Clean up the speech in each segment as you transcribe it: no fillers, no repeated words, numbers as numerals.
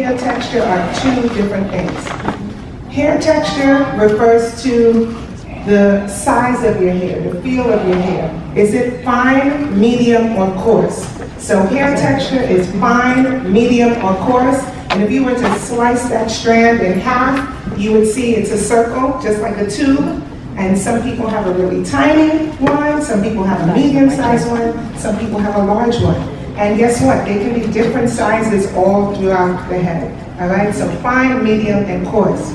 hair texture are two different things. Hair texture refers to the size of your hair, the feel of your hair. Is it fine, medium, or coarse? So hair texture is fine, medium, or coarse. And if you were to slice that strand in half, you would see it's a circle, just like a tube. And some people have a really tiny one, some people have a medium-sized one, some people have a large one. And guess what? They can be different sizes all throughout the head. All right, so fine, medium, and coarse.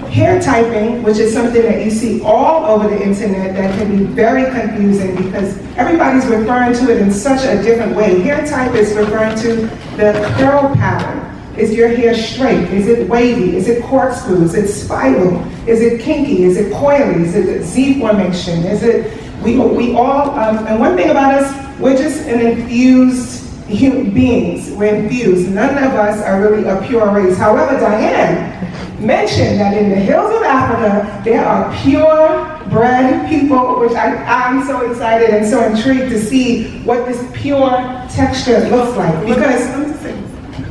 Hair typing, which is something that you see all over the internet that can be very confusing because everybody's referring to it in such a different way. Hair type is referring to the curl pattern. Is your hair straight? Is it wavy? Is it corkscrew? Is it spiral? Is it kinky? Is it coily? Is it Z formation? Is it, we all, and one thing about us, we're just an infused human beings. We're infused. None of us are really a pure race. However, Diane mentioned that in the hills of Africa, there are pure-bred people, which I'm so excited and so intrigued to see what this pure texture looks like. Because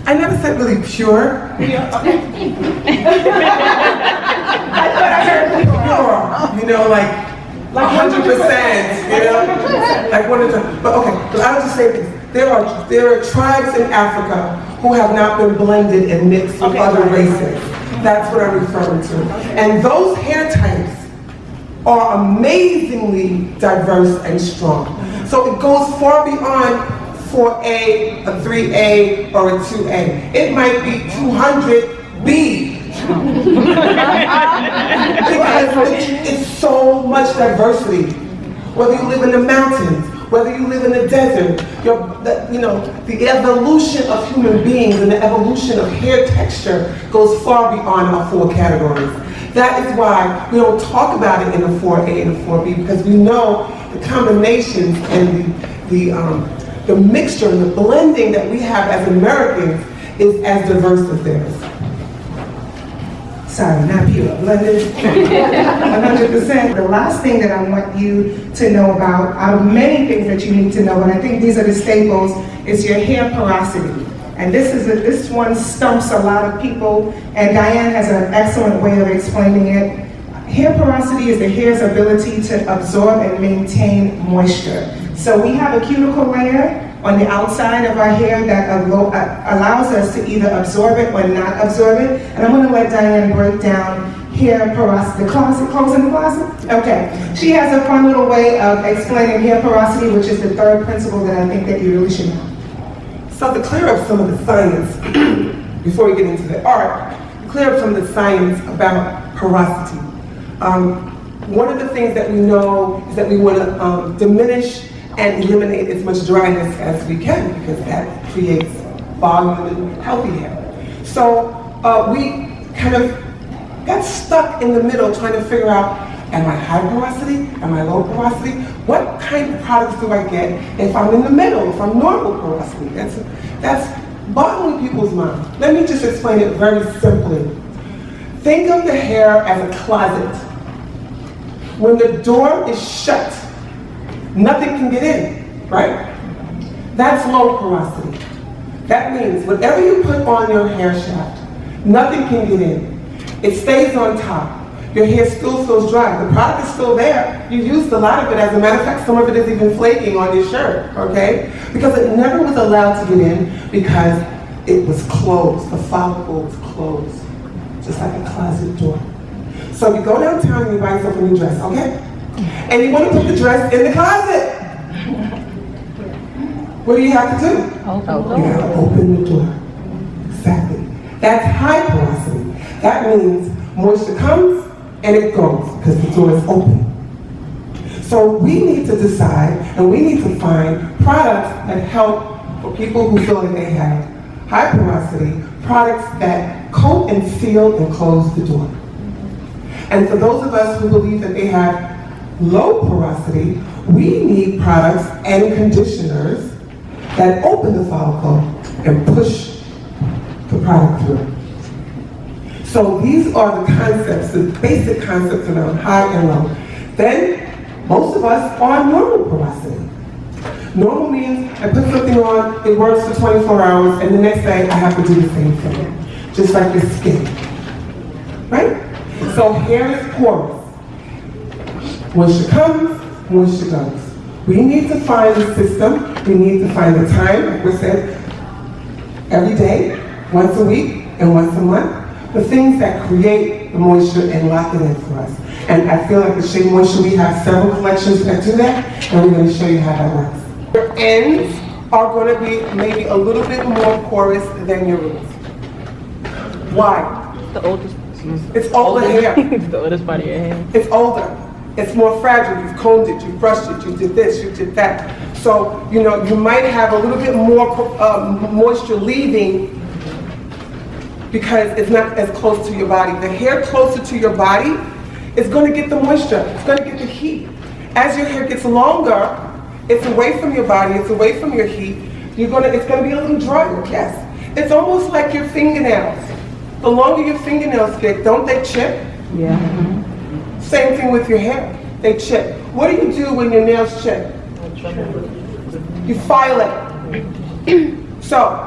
I never said really pure. I thought I heard pure. You know, like 100%. You know, like 100%. But okay, but I'll just say this: there are tribes in Africa who have not been blended and mixed with other races. That's what I'm referring to. And those hair types are amazingly diverse and strong. So it goes far beyond 4A, a 3A, or a 2A. It might be 200B. Because it's so much diversity. Whether you live in the mountains, whether you live in the desert, the evolution of human beings and the evolution of hair texture goes far beyond our 4 categories. That is why we don't talk about it in a 4A and a 4B, because we know the combinations and the mixture and the blending that we have as Americans is as diverse as theirs. Sorry, not pure, blended, 100%. The last thing that I want you to know about, out of many things that you need to know, and I think these are the staples, is your hair porosity. And this one stumps a lot of people, and Diane has an excellent way of explaining it. Hair porosity is the hair's ability to absorb and maintain moisture. So we have a cuticle layer on the outside of our hair that allows us to either absorb it or not absorb it. And I'm gonna let Diane break down hair porosity. The closet, closing the closet? Okay. She has a fun little way of explaining hair porosity, which is the third principle that I think that you really should know. So to clear up some of the science, before we get into the art, clear up some of the science about porosity. One of the things that we know is that we want to diminish and eliminate as much dryness as we can, because that creates volume and healthy hair. So we kind of got stuck in the middle trying to figure out, am I high porosity? Am I low porosity? What kind of products do I get if I'm in the middle, if I'm normal porosity? That's boggling people's minds. Let me just explain it very simply. Think of the hair as a closet. When the door is shut, nothing can get in, right? That's low porosity. That means whatever you put on your hair shaft, nothing can get in. It stays on top. Your hair still feels dry. The product is still there. You used a lot of it. As a matter of fact, some of it is even flaking on your shirt, okay? Because it never was allowed to get in because it was closed. The follicle was closed, just like a closet door. So you go downtown and you buy yourself a new dress, okay? And you want to put the dress in the closet. What do you have to do? Open the door. You have to open the door. Exactly. That's high porosity. That means moisture comes and it goes because the door is open. So we need to decide and we need to find products that help for people who feel like they have high porosity, products that coat and seal and close the door. And for those of us who believe that they have low porosity, we need products and conditioners that open the follicle and push the product through. So these are the concepts, the basic concepts around high and low. Then, most of us are normal porosity. Normal means I put something on, it works for 24 hours, and the next day I have to do the same thing. just like your skin, right? So hair is porous. Moisture comes, moisture goes. We need to find the system, we need to find the time, like we said, every day, once a week, and once a month, the things that create the moisture and lock it in for us. And I feel like the Shea Moisture, we have several collections that do that, and we're going to show you how that works. Your ends are going to be maybe a little bit more porous than your roots. Why? The oldest. It's older hair. The oldest part of your hair. It's older. It's more fragile. You've combed it, you've brushed it, you did this, you did that. So, you know, you might have a little bit more moisture leaving because it's not as close to your body. The hair closer to your body is going to get the moisture. It's going to get the heat. As your hair gets longer, it's away from your body, it's away from your heat. It's going to be a little drier, yes. It's almost like your fingernails. The longer your fingernails get, don't they chip? Yeah. Same thing with your hair. They chip. What do you do when your nails chip? You file it. So,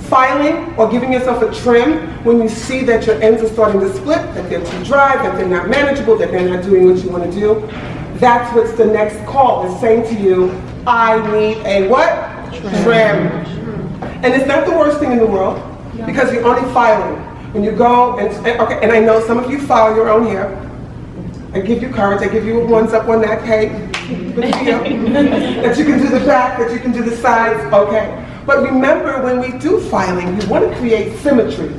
filing or giving yourself a trim when you see that your ends are starting to split, that they're too dry, that they're not manageable, that they're not doing what you want to do. That's what's the next call, is saying to you, I need a what? Trim. And it's not the worst thing in the world, because you're only filing. When you go, and I know some of you file your own hair. I give you courage, I give you a ones up on that, hey, good for you. That you can do the back, that you can do the sides, okay. But remember, when we do filing, you want to create symmetry.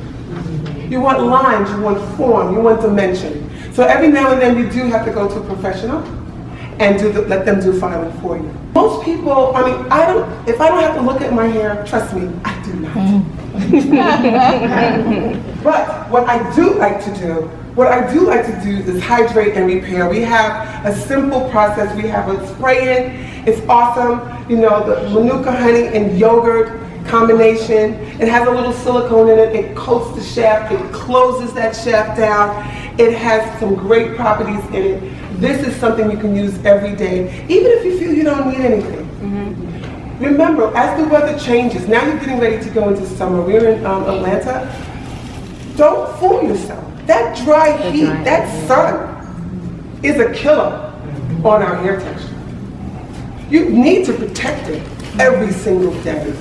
You want lines, you want form, you want dimension. So every now and then you do have to go to a professional and let them do filing for you. Most people, I mean, if I don't have to look at my hair, trust me, I do not. But what I do like to do is hydrate and repair. We have a simple process. We have a spray-in. It's awesome. You know, the Manuka honey and yogurt combination. It has a little silicone in it. It coats the shaft. It closes that shaft down. It has some great properties in it. This is something you can use every day, even if you feel you don't need anything. Mm-hmm. Remember, as the weather changes, now you're getting ready to go into summer. We're in Atlanta. Don't fool yourself. That dry heat, that sun is a killer on our hair texture. You need to protect it every single day.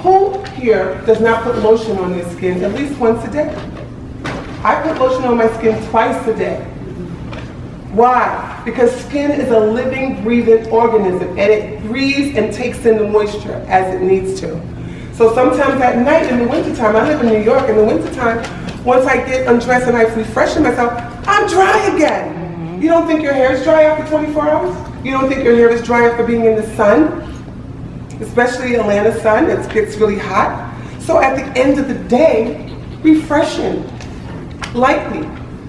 Who here does not put lotion on their skin at least once a day? I put lotion on my skin twice a day. Why? Because skin is a living, breathing organism, and it breathes and takes in the moisture as it needs to. So sometimes at night in the wintertime, I live in New York, in the wintertime, once I get undressed and I refreshen myself, I'm dry again. You don't think your hair is dry after 24 hours? You don't think your hair is dry after being in the sun? Especially Atlanta sun, it gets really hot. So at the end of the day, refreshing, lightly.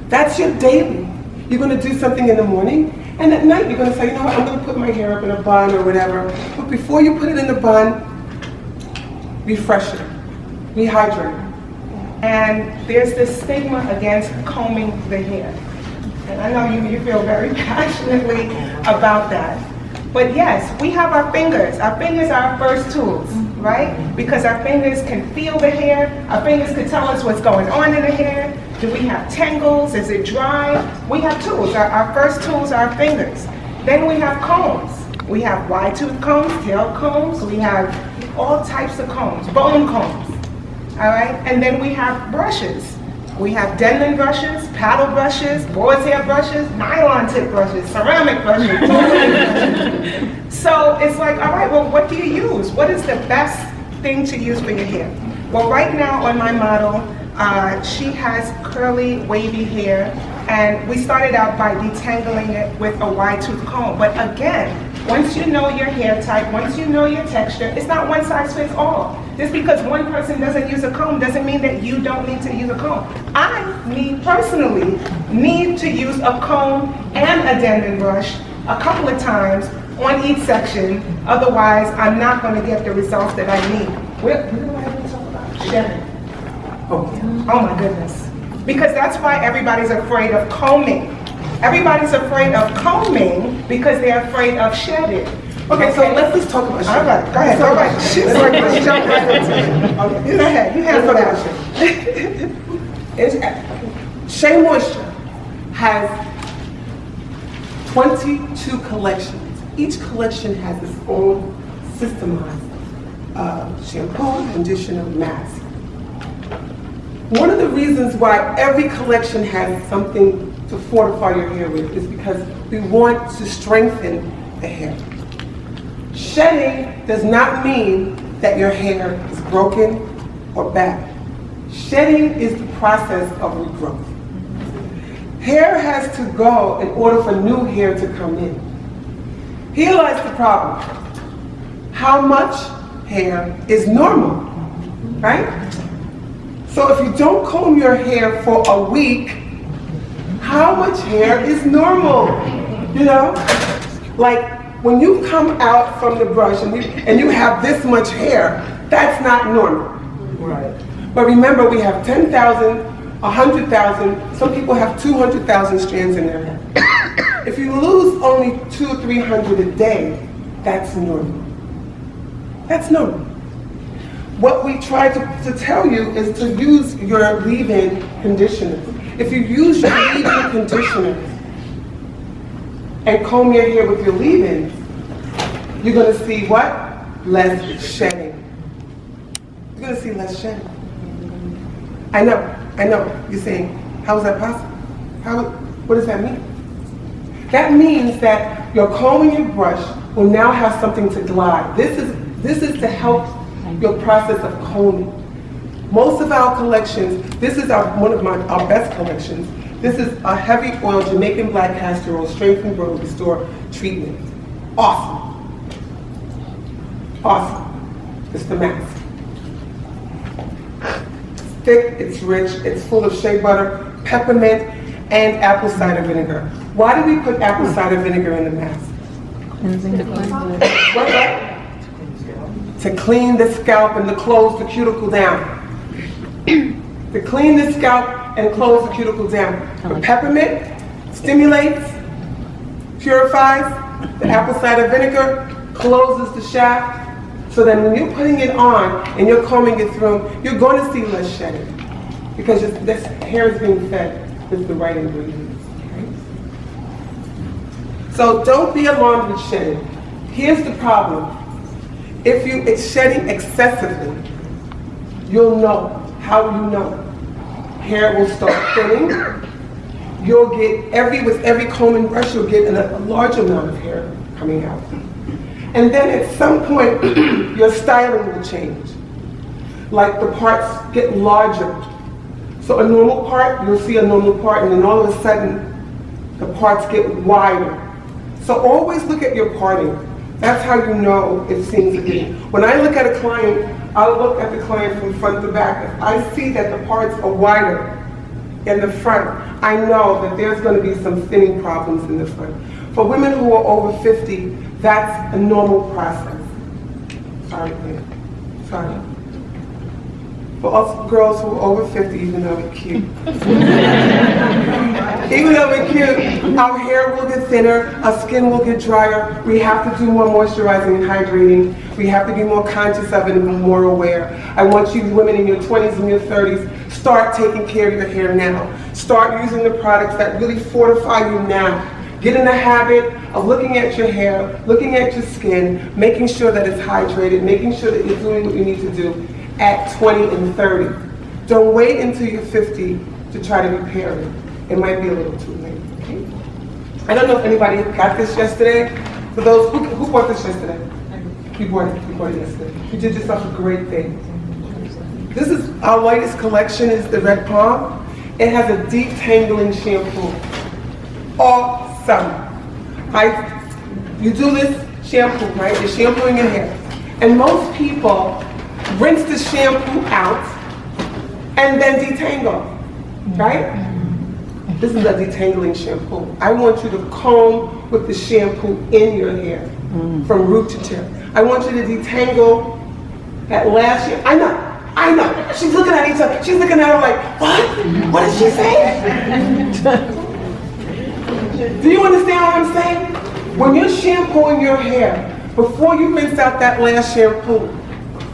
That's your daily. You're going to do something in the morning, and at night you're going to say, you know what, I'm going to put my hair up in a bun or whatever. But before you put it in the bun, refresh it, rehydrate. And there's this stigma against combing the hair. And I know you feel very passionately about that. But yes, we have our fingers. Our fingers are our first tools, right? Because our fingers can feel the hair. Our fingers can tell us what's going on in the hair. Do we have tangles? Is it dry? We have tools. Our first tools are our fingers. Then we have combs. We have wide tooth combs, tail combs. We have all types of combs, bone combs. All right? And then we have brushes. We have Detangling brushes, paddle brushes, boar's hair brushes, nylon tip brushes, ceramic brushes. So it's like, all right, well, what do you use? What is the best thing to use for your hair? Well, right now on my model, she has curly, wavy hair, and we started out by detangling it with a wide tooth comb. But again, once you know your hair type, once you know your texture, it's not one size fits all. Just because one person doesn't use a comb doesn't mean that you don't need to use a comb. Personally, need to use a comb and a Detangling brush a couple of times on each section. Otherwise, I'm not going to get the results that I need. What do I have to talk about? Shedding. Oh my goodness. Because that's why everybody's afraid of combing. Everybody's afraid of combing because they're afraid of shedding. Okay, so let's just talk about shedding. All right, go ahead. Let's jump right into it. Okay. Go ahead, you have let's talk about shedding. Shea Moisture has 22 collections. Each collection has its own systemized shampoo, conditioner, mask. One of the reasons why every collection has something to fortify your hair with is because we want to strengthen the hair. Shedding does not mean that your hair is broken or bad. Shedding is the process of regrowth. Hair has to go in order for new hair to come in. Here lies the problem. How much hair is normal, right? So if you don't comb your hair for a week, how much hair is normal? You know? Like when you come out from the brush and you have this much hair, that's not normal. Right. But remember, we have 10,000, 100,000, some people have 200,000 strands in their hair. If you lose only 200 or 300 a day, that's normal. That's normal. What we try to tell you is to use your leave-in conditioners. If you use your leave-in conditioners and comb your hair with your leave-ins, you're going to see what? Less shedding. You're going to see less shedding. I know. You're saying, how is that possible? What does that mean? That means that your comb and your brush will now have something to glide. This is to help your process of combing. Most of our collections, this is one of our best collections. This is a heavy oil Jamaican black castor oil, strengthen, grow, restore treatment. Awesome. Awesome. It's the mask. It's thick, it's rich, it's full of shea butter, peppermint, and apple cider vinegar. Why do we put apple cider vinegar in the mask? To clean the scalp and to close the cuticle down. To clean the scalp and close the cuticle down. The peppermint stimulates, purifies. The apple cider vinegar closes the shaft. So then when you're putting it on and you're combing it through, you're going to see less shedding because this hair is being fed with the right ingredients. Okay? So don't be alarmed with shedding. Here's the problem. If it's shedding excessively, you'll know. How will you know? Hair will start thinning. You'll get, with every comb and brush, you'll get a large amount of hair coming out. And then at some point, your styling will change. Like the parts get larger. So a normal part, you'll see a normal part, and then all of a sudden, the parts get wider. So always look at your parting. That's how you know if things are getting. When I look at a client, I'll look at the client from front to back. If I see that the parts are wider in the front, I know that there's going to be some thinning problems in the front. For women who are over 50, that's a normal process. Sorry. For us girls who are over 50, even though we're cute. Even though we're cute, our hair will get thinner, our skin will get drier, we have to do more moisturizing and hydrating, we have to be more conscious of it and be more aware. I want you women in your 20s and your 30s, start taking care of your hair now. Start using the products that really fortify you now. Get in the habit of looking at your hair, looking at your skin, making sure that it's hydrated, making sure that you're doing what you need to do at 20 and 30. Don't wait until you're 50 to try to repair it. It might be a little too late. Okay? I don't know if anybody got this yesterday. For those, who bought this yesterday? You bought it yesterday. You did yourself a great thing. This is our latest collection, is the Red Palm. It has a detangling shampoo. Awesome. You do this shampoo, right? You're shampooing your hair. And most people rinse the shampoo out and then detangle, right? This is a detangling shampoo. I want you to comb with the shampoo in your hair from root to tip. I want you to detangle that last year. I know. She's looking at each other. She's looking at her like, what? What did she say? Do you understand what I'm saying? When you're shampooing your hair, before you rinse out that last shampoo,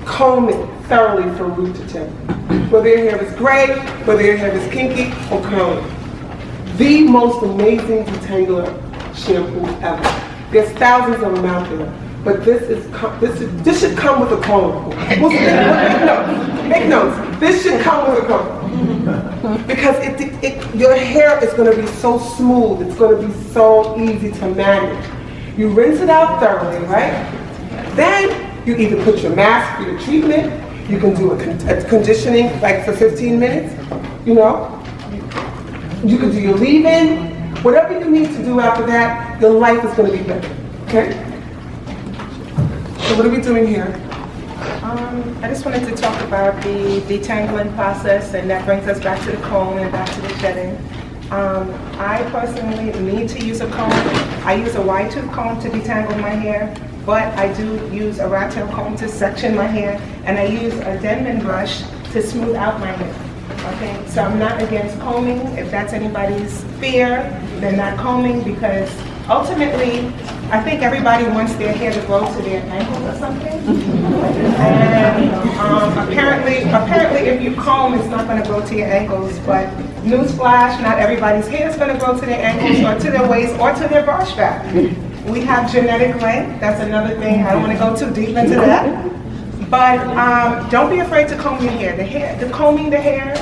comb it thoroughly from root to tip. Whether your hair is gray, whether your hair is kinky or curly. The most amazing detangler shampoo ever. There's thousands of them out there, but this should come with a comb. Make notes. This should come with a comb. Because your hair is going to be so smooth, it's going to be so easy to manage. You rinse it out thoroughly, right? Then you either put your mask for your treatment, you can do a conditioning like for 15 minutes, you know? You can do your leave-in, whatever you need to do after that, your life is going to be better, okay? So what are we doing here? I just wanted to talk about the detangling process, and that brings us back to the comb and back to the shedding. I personally need to use a comb. I use a wide tooth comb to detangle my hair, but I do use a rat tail comb to section my hair, and I use a Denman brush to smooth out my hair. Okay, so I'm not against combing. If that's anybody's fear, then not combing, because ultimately, I think everybody wants their hair to grow to their ankles or something. And apparently, if you comb, it's not going to grow to your ankles. But newsflash, not everybody's hair is going to grow to their ankles or to their waist or to their bra strap. We have genetic length. That's another thing. I don't want to go too deep into that. But don't be afraid to comb your hair. The combing the hair,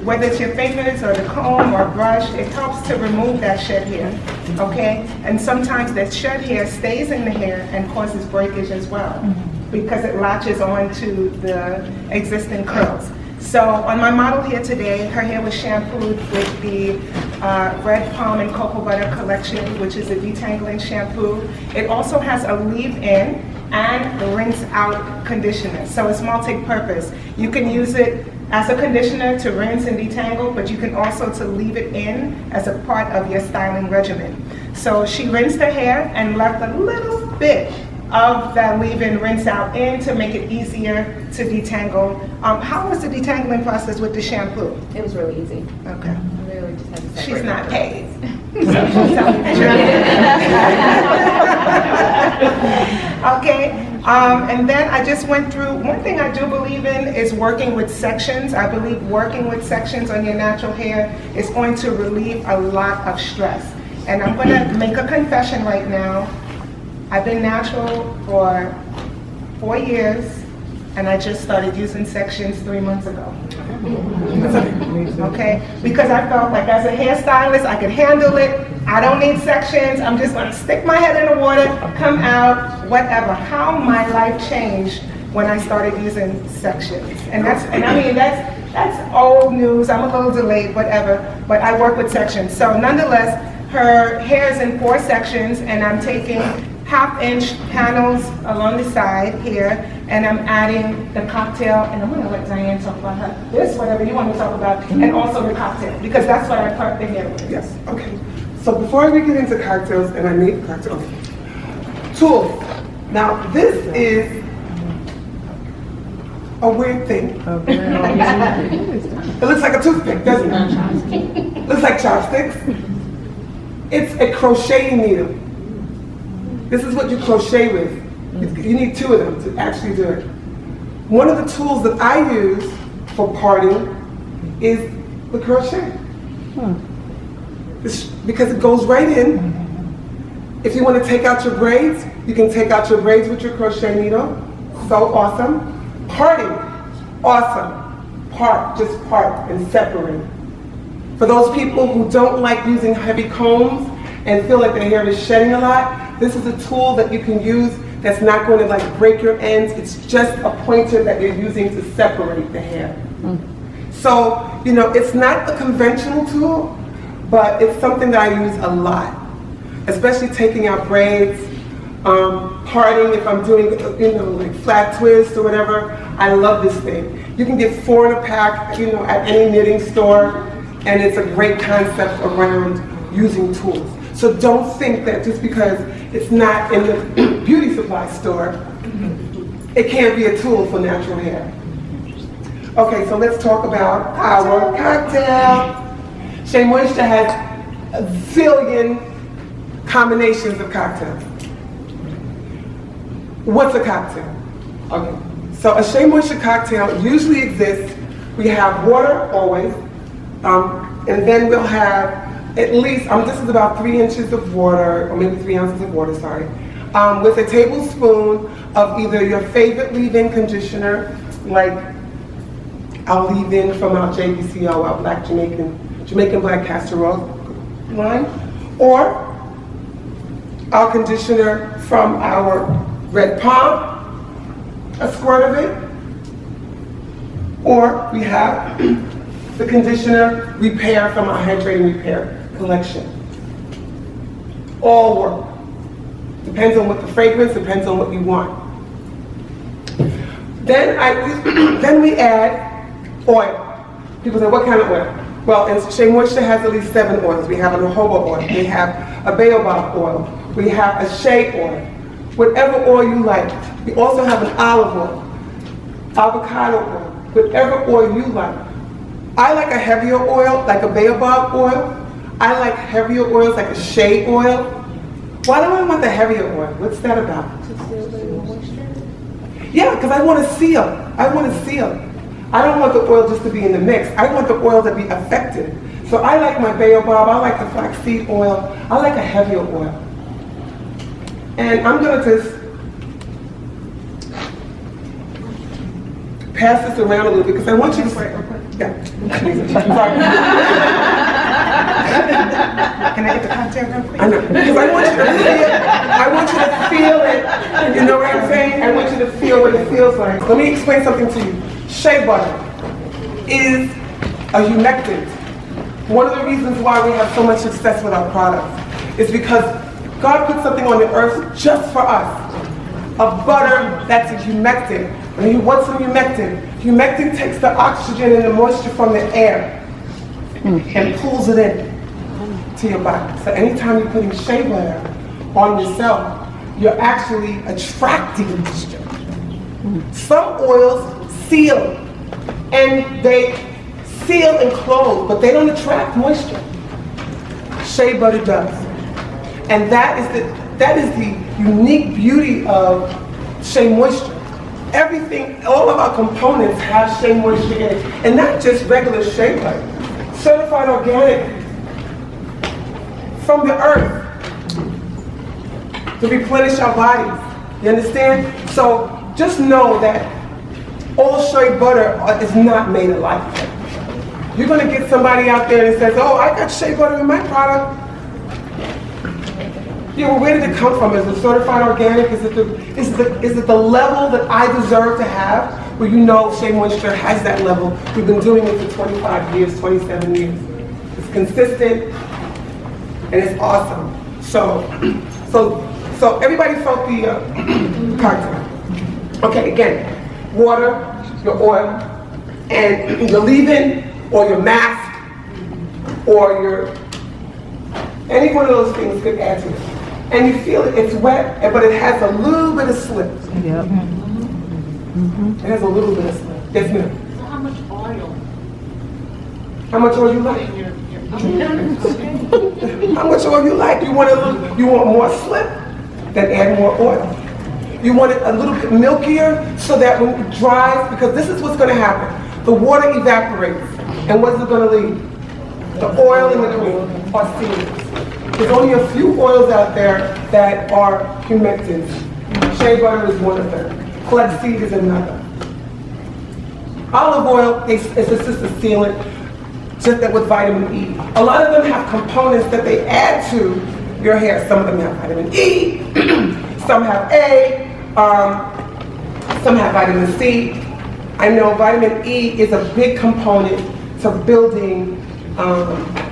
whether it's your fingers or the comb or brush, it helps to remove that shed hair, okay? And sometimes that shed hair stays in the hair and causes breakage as well, because it latches on to the existing curls. So on my model here today, her hair was shampooed with the Red Palm and Cocoa Butter collection, which is a detangling shampoo. It also has a leave-in and rinse out conditioner. So it's multi-purpose. You can use it as a conditioner to rinse and detangle, but you can also to leave it in as a part of your styling regimen. So she rinsed her hair and left a little bit of that leave-in rinse out in to make it easier to detangle. How was the detangling process with the shampoo? It was really easy. Okay. Literally just had to separate She's not my paid. braids. So she's telling the truth. Okay, and then I just went through, one thing I do believe in is working with sections. I believe working with sections on your natural hair is going to relieve a lot of stress. And I'm gonna make a confession right now. I've been natural for 4 years, and I just started using sections 3 months ago. Okay, because I felt like as a hairstylist, I could handle it. I don't need sections. I'm just gonna stick my head in the water, come out, whatever. How my life changed when I started using sections. And that's old news. I'm a little delayed, whatever, but I work with sections. So nonetheless, her hair is in 4 sections, and I'm taking 1/2-inch panels along the side here, and I'm adding the cocktail, and I'm gonna let Diane talk about this, whatever you want to talk about, and also the cocktail, because that's what I part the hair with. Yes, okay. So before we get into cocktails, and I need cocktails, tools. Now, this is a weird thing. It looks like a toothpick, doesn't it? Looks like chopsticks. It's a crocheting needle. This is what you crochet with. You need 2 of them to actually do it. One of the tools that I use for parting is the crochet. Because it goes right in. If you want to take out your braids, you can take out your braids with your crochet needle. So awesome. Parting, awesome. Just part and separate. For those people who don't like using heavy combs and feel like their hair is shedding a lot, this is a tool that you can use that's not going to like break your ends. It's just a pointer that you're using to separate the hair. So, you know, it's not a conventional tool, but it's something that I use a lot, especially taking out braids, parting if I'm doing, you know, like flat twist or whatever. I love this thing. You can get 4 in a pack, you know, at any knitting store, and it's a great concept around using tools. So don't think that just because it's not in the beauty supply store, it can't be a tool for natural hair. Okay, so let's talk about our cocktail. Shea Moisture has a zillion combinations of cocktails. What's a cocktail? Okay, So a Shea Moisture cocktail usually exists. We have water always, and then we'll have at least, this is about 3 inches of water, or maybe 3 ounces of water, sorry, with a tablespoon of either your favorite leave-in conditioner, like our leave-in from our JBCO, our Black Jamaican Black Castor Oil line, or our conditioner from our Red Palm, a squirt of it, or we have the conditioner repair from our Hydrating Repair collection. All work. Depends on what the fragrance, depends on what you want. Then we add oil. People say, what kind of oil? Well, and Shea Moisture has at least 7 oils. We have a jojoba oil, we have a baobab oil, we have a shea oil, whatever oil you like. We also have an olive oil, avocado oil, whatever oil you like. I like a heavier oil, like a baobab oil. I like heavier oils, like a shea oil. Why do I want the heavier oil? What's that about? To seal the moisture? Yeah, because I want to seal. I want to seal. I don't want the oil just to be in the mix. I want the oil to be effective. So I like my baobab, I like the flaxseed oil, I like a heavier oil. And I'm going to just pass this around a little bit because I want you to say, yeah. Can I get the content real quick? I know, because I want you to feel it. You know what I'm saying? I want you to feel what it feels like. Let me explain something to you. Shea butter is a humectant. One of the reasons why we have so much success with our products is because God put something on the earth just for us. A butter that's a humectant. What's a humectant? Humectant takes the oxygen and the moisture from the air and pulls it in to your body. So anytime you're putting shea butter on yourself, you're actually attracting moisture. Some oils seal, and they seal and close, but they don't attract moisture. Shea butter does. And that is the unique beauty of Shea Moisture. Everything, all of our components have Shea Moisture in it, and not just regular shea butter. Certified organic from the earth to replenish our bodies. You understand? So just know that all shea butter is not made alike. You're going to get somebody out there that says, oh, I got shea butter in my product. Yeah, well, where did it come from? Is it certified organic? Is it the level that I deserve to have? Well, you know Shea Moisture has that level. We've been doing it for 25 years, 27 years. It's consistent, and it's awesome. So everybody felt the cocktail. Okay, again, water, your oil, and your leave-in, or your mask, or your, any one of those things could add to it. And you feel it, it's wet, but it has a little bit of slip. Yep. It has a little bit of slip. Yes, ma'am. So how much oil? How much oil you like? How much oil you like? You want more slip? Then add more oil. You want it a little bit milkier so that when it dries, because this is what's going to happen. The water evaporates. And what's it going to leave? The oil and the cream are sealed. There's only a few oils out there that are humectants. Shea butter is one of them. Flaxseed is another. Olive oil is just a sealant, just that with vitamin E. A lot of them have components that they add to your hair. Some of them have vitamin E, some have A, some have vitamin C. I know vitamin E is a big component to building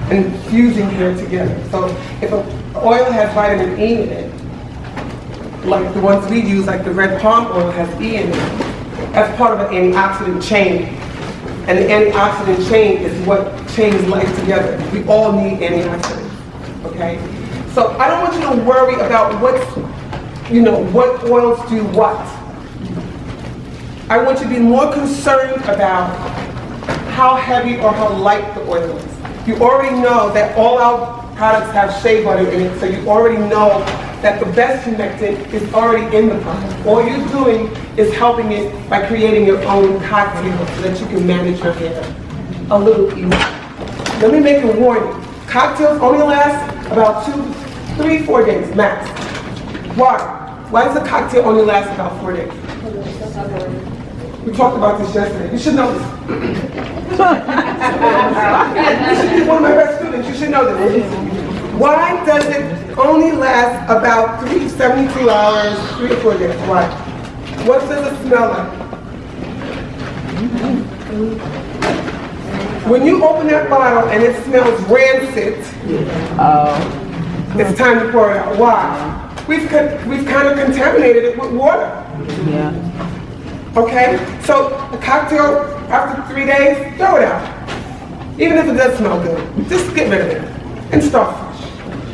and fusing hair together. So if an oil has vitamin E in it, like the ones we use, like the red palm oil has E in it, that's part of an antioxidant chain. And the antioxidant chain is what chains life together. We all need antioxidants, okay? So I don't want you to worry about what oils do what. I want you to be more concerned about how heavy or how light the oil is. You already know that all our products have shea butter in it, so you already know that the best humectant is already in the product. All you're doing is helping it by creating your own cocktail so that you can manage your hair a little easier. Let me make a warning. Cocktails only last about 2, 3, 4 days max. Why? Why does a cocktail only last about 4 days? We talked about this yesterday. You should know this. You should be one of my best students. You should know this. Why does it only last about 72 hours, 3 or 4 days? Why? What does it smell like? When you open that bottle and it smells rancid, it's time to pour it out. Why? We've kind of contaminated it with water. Yeah. Okay? So a cocktail, after 3 days, throw it out. Even if it does smell good, just get rid of it and start fresh,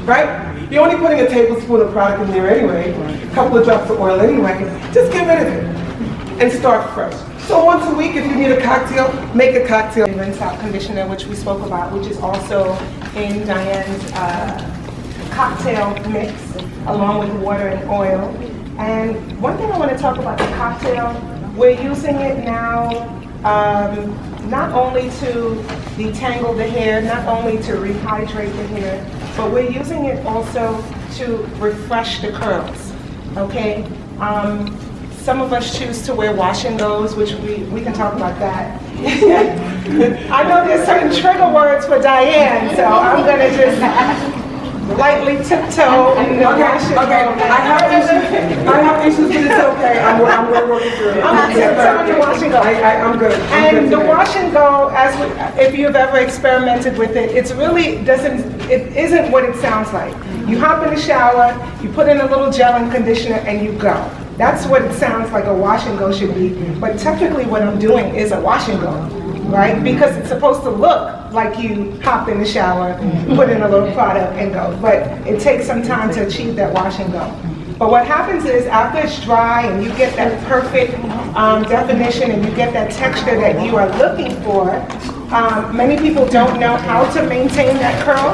right? You're only putting a tablespoon of product in there anyway, a couple of drops of oil anyway. Just get rid of it and start fresh. So once a week, if you need a cocktail, make a cocktail. Rinse out conditioner, which we spoke about, which is also in Diane's cocktail mix, along with water and oil. And one thing I want to talk about the cocktail, we're using it now not only to detangle the hair, not only to rehydrate the hair, but we're using it also to refresh the curls, okay? Some of us choose to wear wash and goes, which we can talk about that. I know there's certain trigger words for Diane, so I'm gonna just lightly tiptoe and wash and go. I have issues, but it's okay. I'm working through it. I'm tiptoeing to wash and go. I'm good. And the wash and go, if you've ever experimented with it, it isn't what it sounds like. You hop in the shower, you put in a little gel and conditioner, and you go. That's what it sounds like a wash and go should be. But technically what I'm doing is a wash and go, right? Because it's supposed to look like you hop in the shower, put in a little product and go. But it takes some time to achieve that wash and go. But what happens is after it's dry and you get that perfect definition and you get that texture that you are looking for, many people don't know how to maintain that curl.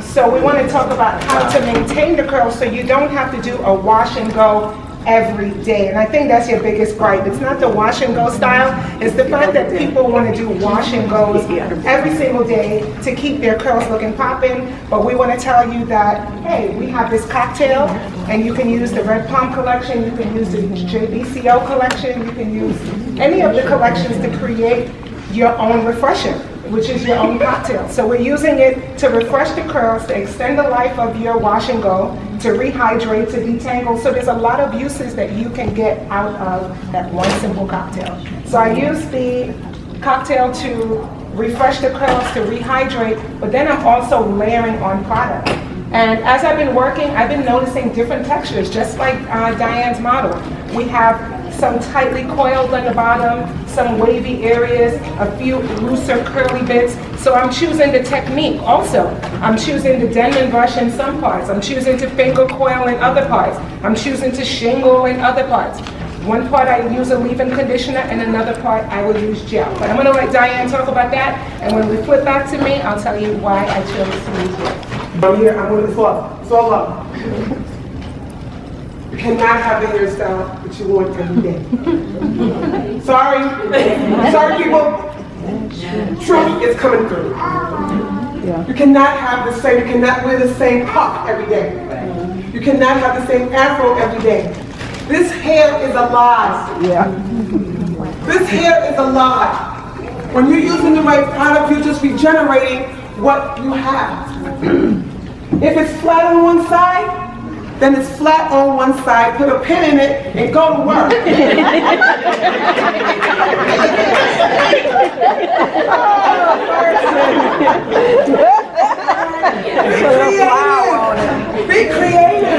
So we want to talk about how to maintain the curl so you don't have to do a wash and go every day. And I think that's your biggest gripe. It's not the wash and go style, it's the fact that people want to do wash and goes every single day to keep their curls looking popping. But we want to tell you that, hey, we have this cocktail and you can use the Red Palm collection, you can use the JBCO collection, you can use any of the collections to create your own refresher, which is your own cocktail. So we're using it to refresh the curls, to extend the life of your wash and go, to rehydrate, to detangle. So there's a lot of uses that you can get out of that one simple cocktail. So I use the cocktail to refresh the curls, to rehydrate, but then I'm also layering on product. And as I've been working, I've been noticing different textures, just like Diane's model. We have some tightly coiled on the bottom, some wavy areas, a few looser curly bits. So I'm choosing the technique also. I'm choosing the Denman brush in some parts. I'm choosing to finger coil in other parts. I'm choosing to shingle in other parts. One part I use a leave-in conditioner and another part I will use gel. But I'm gonna let Diane talk about that, and when we flip back to me, I'll tell you why I chose to use gel. I'm here, I'm with it's love. It's all love. You cannot have the hairstyle that you want every day. Sorry. Sorry, people. Truth is coming through. You cannot have the same, you cannot wear the same puff every day. You cannot have the same afro every day. This hair is alive. This hair is alive. When you're using the right product, you're just regenerating what you have. If it's flat on one side, then it's flat on one side. Put a pin in it and go to work. Be creative.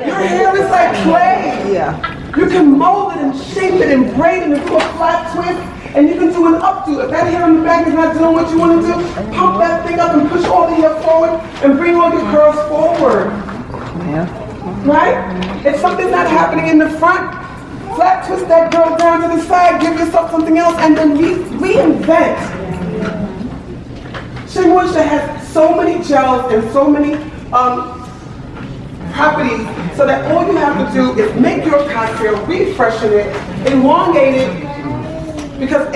Your hair is like clay. You can mold it and shape it and braid it into a flat twist, and you can do an updo. If that hair on the back is not doing what you want to do, pump that thing up and push all the hair forward and bring all your curls forward. Right? If something's not happening in the front, flat twist that girl down to the side, give yourself something else, and then reinvent. Shea Moisture has so many gels and so many properties, so that all you have to do is make your cocktail, refreshen it, elongate it, because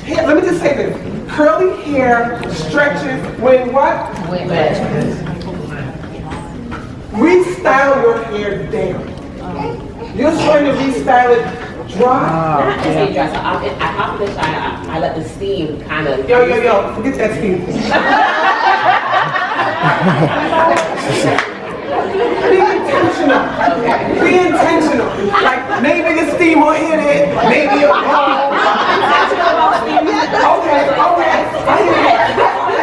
here, let me just say this, curly hair stretches when what? Restyle your hair down. You're trying to restyle it dry. Not just a dry, so I hop in the shower, I let the steam kind of. Yo, forget that steam. Be intentional. Be intentional. Like maybe the steam will hit it, maybe it'll Okay. I hear you.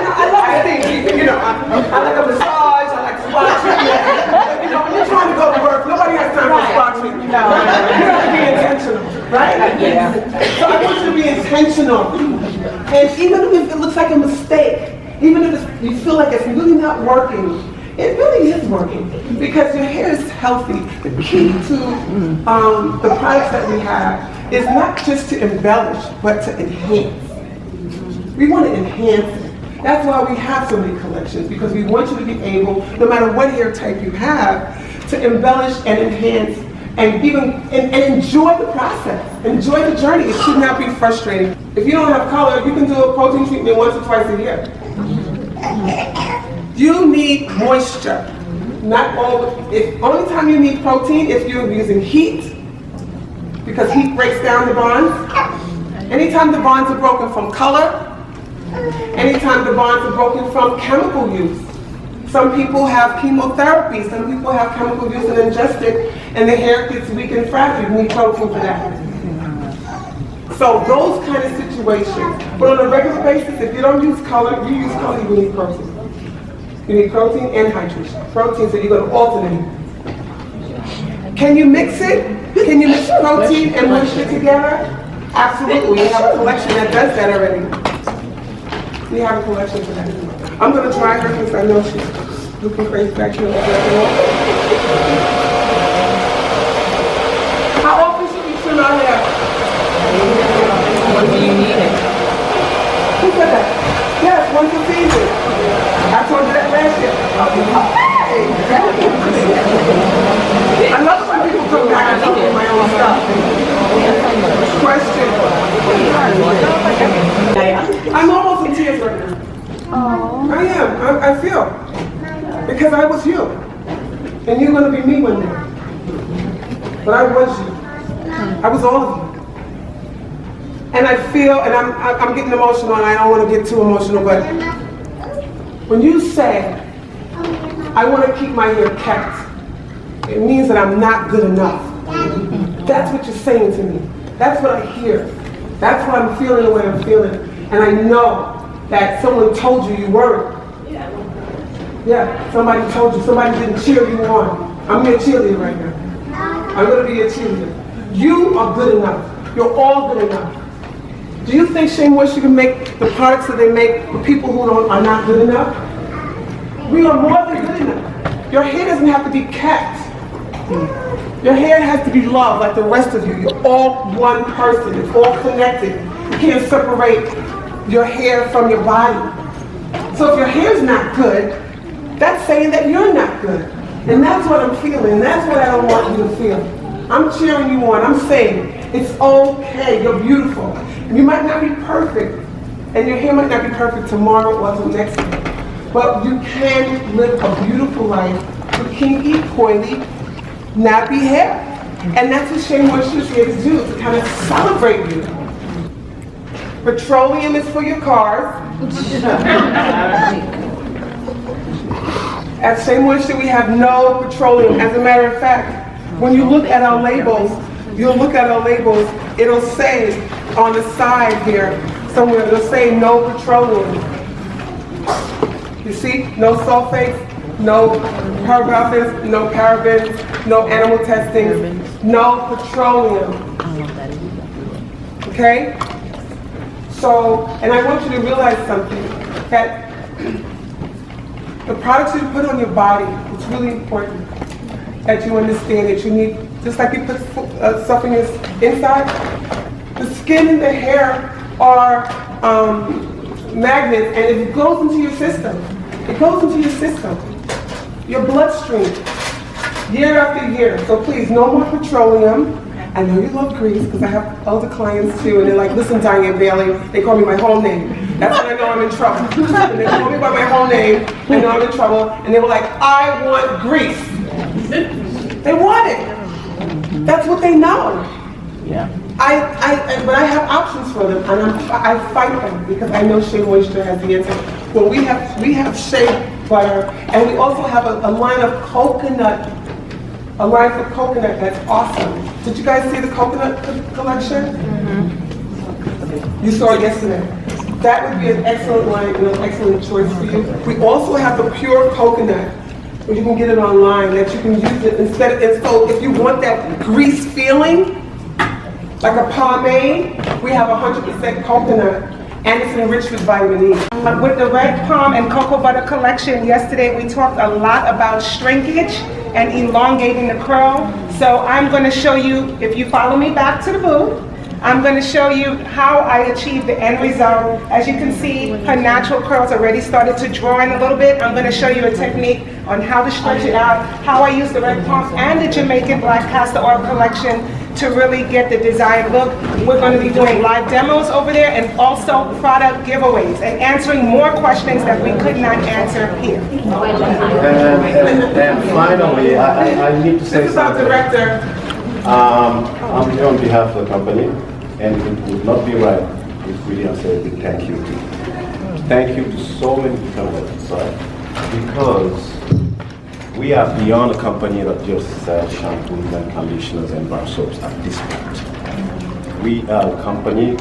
I love steam. You know, I like a massage, I like spa treatment. You know, when you're trying to go to work, nobody has time for spa treatment. You have to be intentional, right? Yeah. So I want you to be intentional. And even if it looks like a mistake, even if you feel like it's really not working, it really is working because your hair is healthy. The key to the products that we have is not just to embellish, but to enhance. We want to enhance it. That's why we have so many collections, because we want you to be able, no matter what hair type you have, to embellish and enhance and even and enjoy the process. Enjoy the journey. It should not be frustrating. If you don't have color, you can do a protein treatment once or twice a year. You need moisture. Not all. If only time you need protein if you're using heat, because heat breaks down the bonds. Anytime the bonds are broken from color, anytime the bonds are broken from chemical use. Some people have chemotherapy, some people have chemical use and ingest it, and the hair gets weak and fragile. You need protein for that. So those kind of situations. But on a regular basis, if you don't use color, you use color, you need protein. You need protein and hydration. Protein, so you're going to alternate. Can you mix it? Can you mix protein and moisture together? Absolutely. We have a collection that does that already. We have a collection for that. I'm going to try her because I know she's looking crazy back here. How often should we trim our hair? When do you need it? Who said that? Yes, once a season. I told you that last year. I love when people come back and tell me my own stuff. Question. I'm almost in tears right now. I am. I feel. Because I was you. And you're going to be me one day. But I was you. I was all of you. And I feel, and I'm getting emotional, and I don't want to get too emotional, but when you say, I want to keep my hair kept, it means that I'm not good enough. That's what you're saying to me. That's what I hear. That's why I'm feeling the way I'm feeling. And I know that someone told you you weren't. Yeah, somebody told you. Somebody didn't cheer you on. I'm your cheerleader right now. I'm going to be your cheerleader. You are good enough. You're all good enough. Do you think Shea Moisture can make the products that they make for people who are not good enough? We are more than good enough. Your hair doesn't have to be kept. Your hair has to be loved like the rest of you. You're all one person. It's all connected. You can't separate your hair from your body. So if your hair's not good, that's saying that you're not good. And that's what I'm feeling. That's what I don't want you to feel. I'm cheering you on. I'm saying it's okay. You're beautiful. You might not be perfect, and your hair might not be perfect tomorrow or the next day, but you can live a beautiful life with kinky, coily, nappy hair. And that's what Shea Moisture is here to do, to kind of celebrate you. Petroleum is for your cars. At Shea Moisture, we have no petroleum. As a matter of fact, when you look at our labels, it'll say on the side here, somewhere it'll say no petroleum. You see, no sulfates, no parabens, no parabens, no animal testing, no petroleum. Okay? So, and I want you to realize something, that the products you put on your body, it's really important that you understand that you need, just like you put stuff in your inside, the skin and the hair are magnets, and it goes into your system. It goes into your system, your bloodstream, year after year. So please, no more petroleum. I know you love grease because I have other clients too, and they're like, listen, Diane Bailey, they call me my whole name. That's when I know I'm in trouble. When they call me by my whole name, I know I'm in trouble. And they were like, I want grease. They want it. That's what they know. Yeah. But I have options for them, and I fight them because I know Shea Moisture has the answer. Well, we have Shea butter, and we also have a line of coconut. A line for coconut that's awesome. Did you guys see the coconut collection? Mm-hmm. You saw it yesterday. That would be an excellent line and an excellent choice for you. We also have the pure coconut, where you can get it online, that you can use it instead. And so if you want that grease feeling, like a pomade, we have 100% coconut, and it's enriched with vitamin E. With the red palm and cocoa butter collection, yesterday we talked a lot about shrinkage and elongating the curl. So I'm going to show you, if you follow me back to the booth, I'm going to show you how I achieved the end result. As you can see, her natural curls already started to draw in a little bit. I'm going to show you a technique on how to stretch it out, how I use the red palm and the Jamaican black castor oil collection to really get the desired look. We're going to be doing live demos over there and also product giveaways and answering more questions that we could not answer here. And finally, I need to say This is our something. director. I'm here on behalf of the company, and it would not be right if we didn't say a big thank you to. Thank you to so many different levels, right? Because we are beyond a company that just sells shampoos and conditioners and bar soaps at this point. We are a company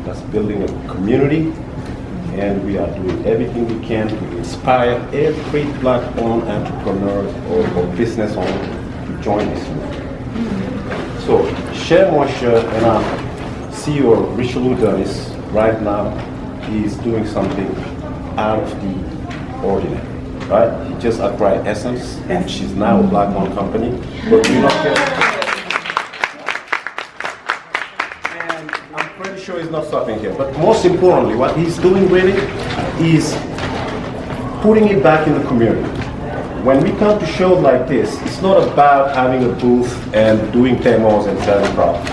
that's building a community, and we are doing everything we can to inspire every black-owned entrepreneur or business owner to join this movement. So, Shea Moisture and our CEO, Richelieu Dennis, right now, is doing something out of the ordinary. Right? He just acquired Essence, and she's now a black-owned company, but we're not careful. And I'm pretty sure he's not stopping here. But most importantly, what he's doing really is putting it back in the community. When we come to shows like this, it's not about having a booth and doing demos and selling products.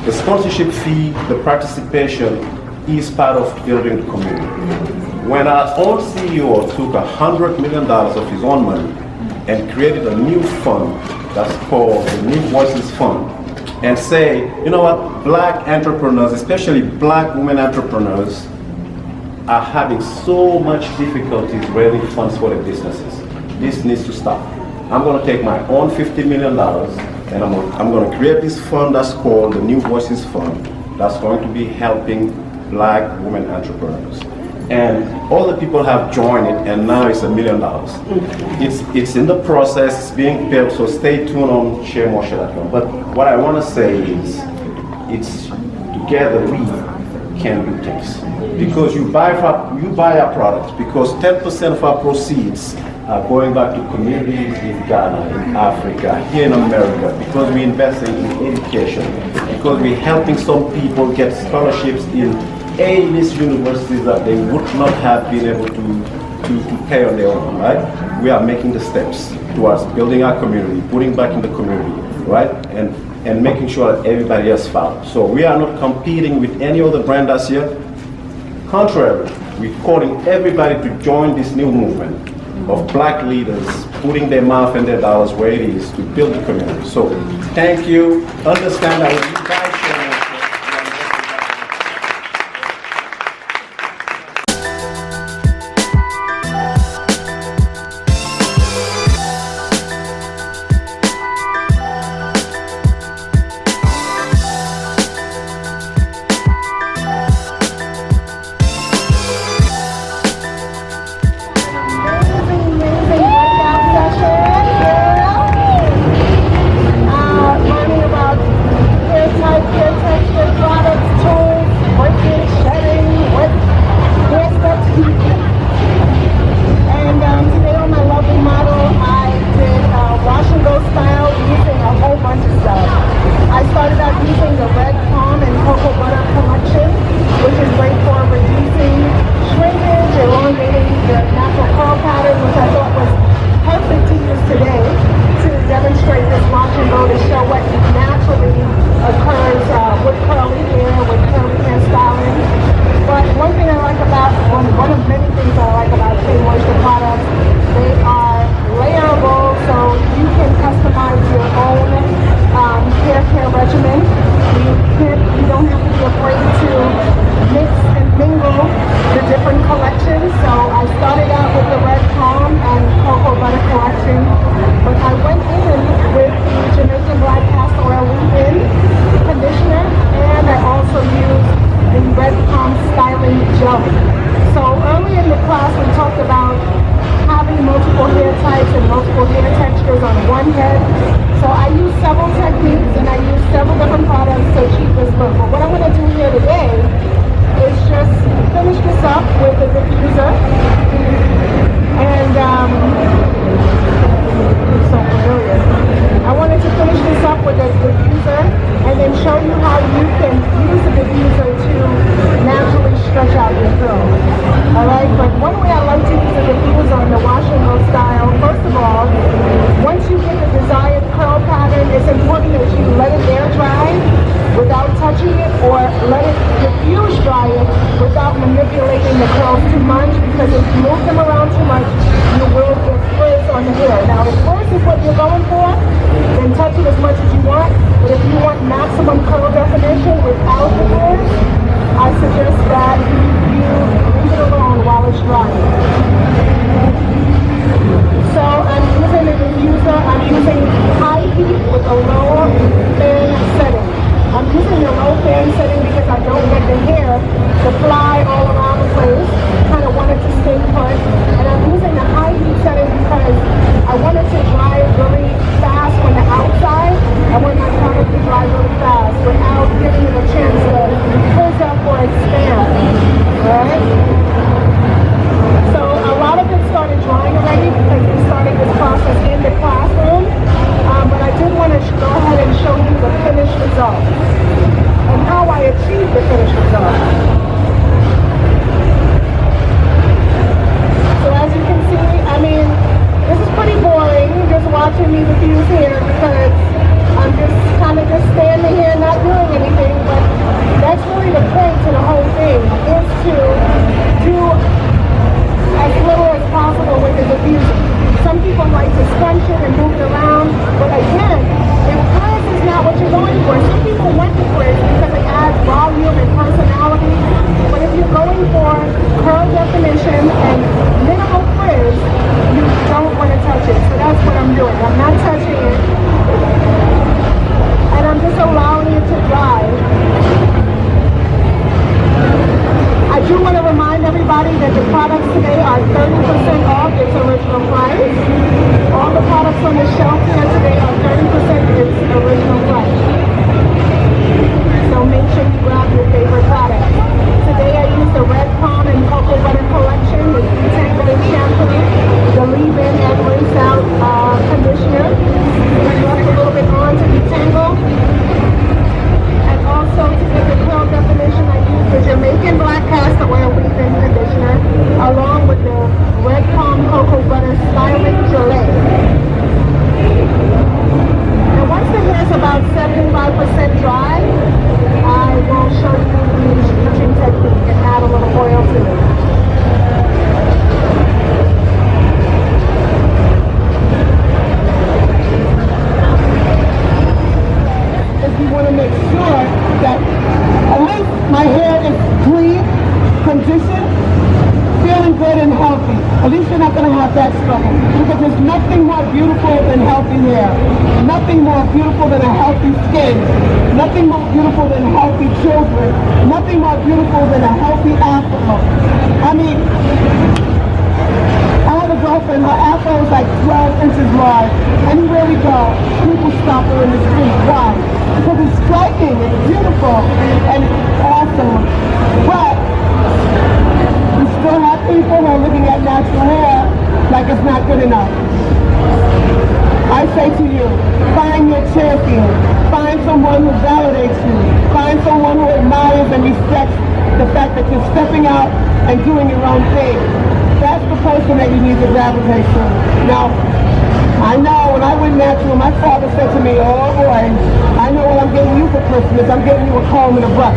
The sponsorship fee, the participation is part of building the community. When our own CEO took $100 million of his own money and created a new fund that's called the New Voices Fund, and say, you know what, black entrepreneurs, especially black women entrepreneurs, are having so much difficulties raising funds for their businesses. This needs to stop. I'm going to take my own $50 million and I'm going to create this fund that's called the New Voices Fund that's going to be helping black women entrepreneurs. And all the people have joined it, and now it's $1 million. It's in the process, it's being built, so stay tuned on SheaMoisture.com. But what I want to say is, it's together we can do things. Because you buy our products, because 10% of our proceeds are going back to communities in Ghana, in Africa, here in America, because we're investing in education, because we're helping some people get scholarships in A-list universities that they would not have been able to pay on their own, right? We are making the steps towards building our community, putting back in the community, right? And making sure that everybody else follows. So we are not competing with any other brand that's here. Contrary, we're calling everybody to join this new movement of black leaders putting their mouth and their dollars where it is to build the community. So thank you. Understand that you guys learning about hair type, ago to show what naturally occurs with curly hair, with curly hairstyling. But one thing I like about, one of many things I like about Shea Moisture products, they are layerable, so you can customize your own hair care regimen. You don't have to be afraid to mix and mingle the different collections. So I started out with the Red Palm and Cocoa Butter collection, but I went in with the Jamaican Black Castor Oil leave-in conditioner, and I also used the Red Palm styling gel. So early in the class we talked about having multiple hair types and multiple hair textures on one head. So I use several techniques and I use several different products to achieve this look. But what I want to do here today is just finish this up with the diffuser. And it's so familiar. I wanted to finish this up with a diffuser and then show you how you can use the diffuser to naturally stretch out your curl. Alright, but one way I like to use the diffuser in the wash and go style, first of all, once you get the desired curl pattern, it's important that you let it air dry without touching it, or let it diffuse dry it without manipulating the curls too much, because if you move them around too much, you will get frizz on the hair. Now, if frizz is what you're going for, then touch it as much as you want, but if you want maximum curl definition without the frizz, I suggest that you leave it alone while it's drying. So I'm using the diffuser, I'm using high heat with a low fan setting. I'm using the low fan setting because I don't want the hair to fly all around the place. Kind of want it to stay put. And I'm using the high heat setting because I want it to dry really fast on the outside. I want my product to dry really fast without giving it a chance to frizz up or expand. Alright? So a lot of it started drying already because we started this process in the classroom. But I did want to go ahead and show you the finished result and how I achieved the finished result. So as you can see, I mean, this is pretty boring just watching me diffuse hair because I'm just kind of just standing here not doing anything, but that's really the point to the whole thing, is to do as little as possible with the diffuser. Some people like to scrunch it and move it around, but again, if frizz is not what you're going for, some people want the frizz because it adds volume and personality, but if you're going for curl definition and minimal frizz, you don't want to touch it. So that's what I'm doing. I'm not touching it, and I'm just allowing it to dry. I do want to remind everybody that the products today are 30% off its original price. All the products on the shelf here today are 30% its original price. So make sure you grab your favorite product. Today I used the Red Palm and Cocoa Butter collection, the Detangling shampoo, the leave-in and rinse out conditioner. I left a little bit on to detangle. And also to get the curl definition, I used the Jamaican Black Castor Oil leave-in conditioner along with the Red Palm Cocoa Butter styling gelée. And once the hair is about 75% dry, I will show you the diffusing technique and add a little oil to it. If you want to make sure that at least my hair is clean, conditioned, feeling good and healthy. At least you're not going to have that struggle. Because there's nothing more beautiful than healthy hair. Nothing more beautiful than a healthy skin. Nothing more beautiful than healthy children. Nothing more beautiful than a healthy afro. I mean, I have a girlfriend, her afro is like 12 inches long. Anywhere we go, people stop her in the street. Why? Because it's striking, it's beautiful, and it's awesome. But we still have people who are looking at natural hair like it's not good enough. I say to you, find your champion. Find someone who validates you. Find someone who admires and respects the fact that you're stepping out and doing your own thing. That's the person that you need to gravitate to. Now, I know, when I went natural, my father said to me, oh boy, I know what I'm getting you for Christmas. I'm getting you a comb and a brush.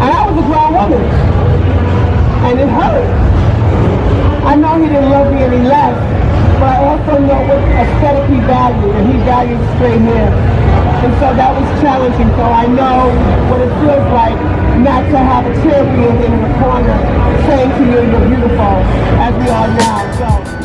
And I was a grown woman. And it hurt. I know he didn't love me any less, but I also know what aesthetic he valued, and he valued straight hair. And so that was challenging, so I know what it feels like not to have a champion in the corner saying to you, you're beautiful, as we are now. So.